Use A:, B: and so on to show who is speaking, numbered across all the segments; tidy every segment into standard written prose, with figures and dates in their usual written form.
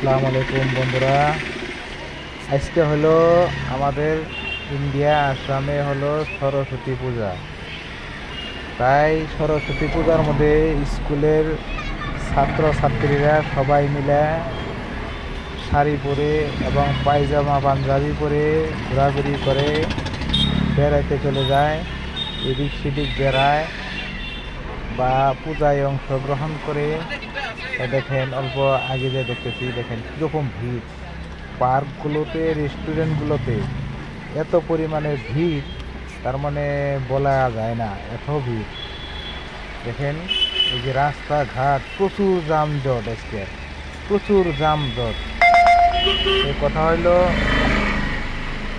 A: আসসালামু আলাইকুম বন্ধুরা। আজকে হলো আমাদের ইন্ডিয়া আসামে হলো সরস্বতী পূজা। তাই সরস্বতী পূজার মধ্যে স্কুলের ছাত্র ছাত্রীরা সবাই মিলে শাড়ি পরে এবং পায়জামা পাঞ্জাবি পরে ঘোরাঘুরি করে বেড়াইতে চলে যায়, এদিক সেদিক বেড়ায় বা পূজায় অংশগ্রহণ করে। দেখেন অল্প আগে যে দেখতেছি, দেখেন কীরকম ভিড় পার্কগুলোতে, রেস্টুরেন্টগুলোতে এত পরিমাণে ভিড়, তার মানে বলা যায় না, এত ভিড়। দেখেন এই যে রাস্তাঘাট প্রচুর যানজট, আজকে প্রচুর যানজট। এই কথা হইলো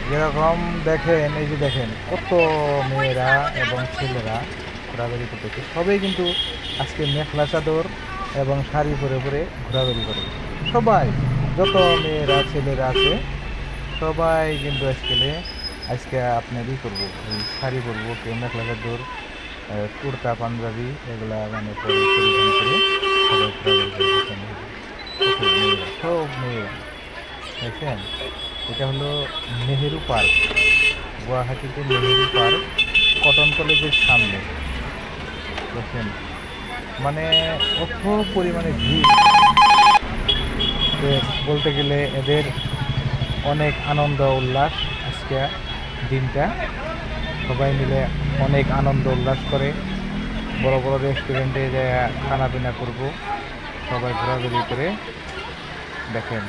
A: যেরকম দেখেন, এই যে দেখেন কত মেয়েরা এবং ছেলেরা ঘোরাঘুরি করতেছে। সবাই কিন্তু আজকে মেখলা চাদর এবং শাড়ি পরে পরে ঘোরাঘুরি করে। সবাই, যত মেয়েরা ছেলেরা আছে সবাই কিন্তু আজকে আপনার করবো, এই শাড়ি পরবো, কেউ মেখলা চাদর, কুর্তা পাঞ্জাবি এগুলা মানে পরিধান করে সবাই ঘোরাঘুরি করে। সব মেয়েরা দেখেন, এটা হলো নেহেরু পার্ক, গুয়াহাটিতে নেহেরু পার্ক, কটন কলেজের সামনে। দেখেন মানে অত পরিমাণে ভিড়, বলতে গেলে এদের অনেক আনন্দ উল্লাস। আজকে দিনটা সবাই মিলে অনেক আনন্দ উল্লাস করে, বড় বড় রেস্টুরেন্টে যে খানা পিনা করবো, সবাই ঘোরাঘুরি করে। দেখেন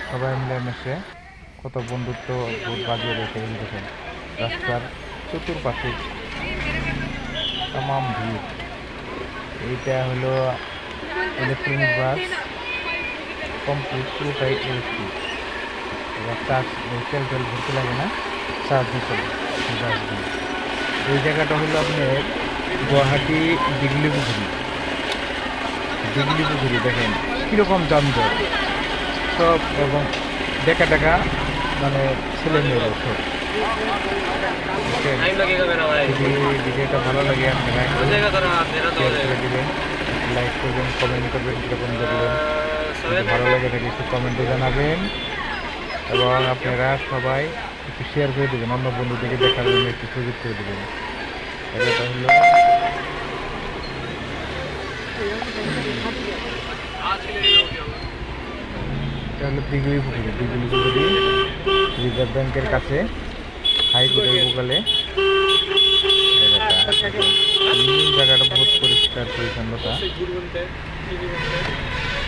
A: সবাই মিলে মিশে কত বন্ধুত্ব বাজিয়ে রেখে। দেখেন রাস্তার চতুর্পাশে তাম ভিড়। এইটা হলো ইলেকট্রনিক বাস, কমপ্লিট পুরোটাই ইলেকট্রিক। এবার চার্জ তেল ভরতে লাগে না, চার্জ দিতে বাস দিয়ে। এই জায়গাটা হলো আপনার গুয়াহাটি দিঘলি পুকুরি। দেখেন কীরকম যানজট সব, এবং দেখা দেখা মানে ছেলে মেয়েরা সব। ভিডিওটা ভালো লাগে আপনারা দিবেন, লাইক করবেন, কমেন্ট করবেন, কীরকম দেখবেন। ভালো লাগে থাকি একটু কমেন্টে জানাবেন, এবং আপনারা সবাই একটু শেয়ার করে দেবেন, অন্য বন্ধুদেরকে দেখার জন্য একটু সুযোগ করে দেবেন। এটা হলো দিঘলি পুকুরি রিজার্ভ ব্যাংকের কাছে, হাইকোর্টের বগলে। জায়গাটা বহুত পরিষ্কার পরিচ্ছন্নতা।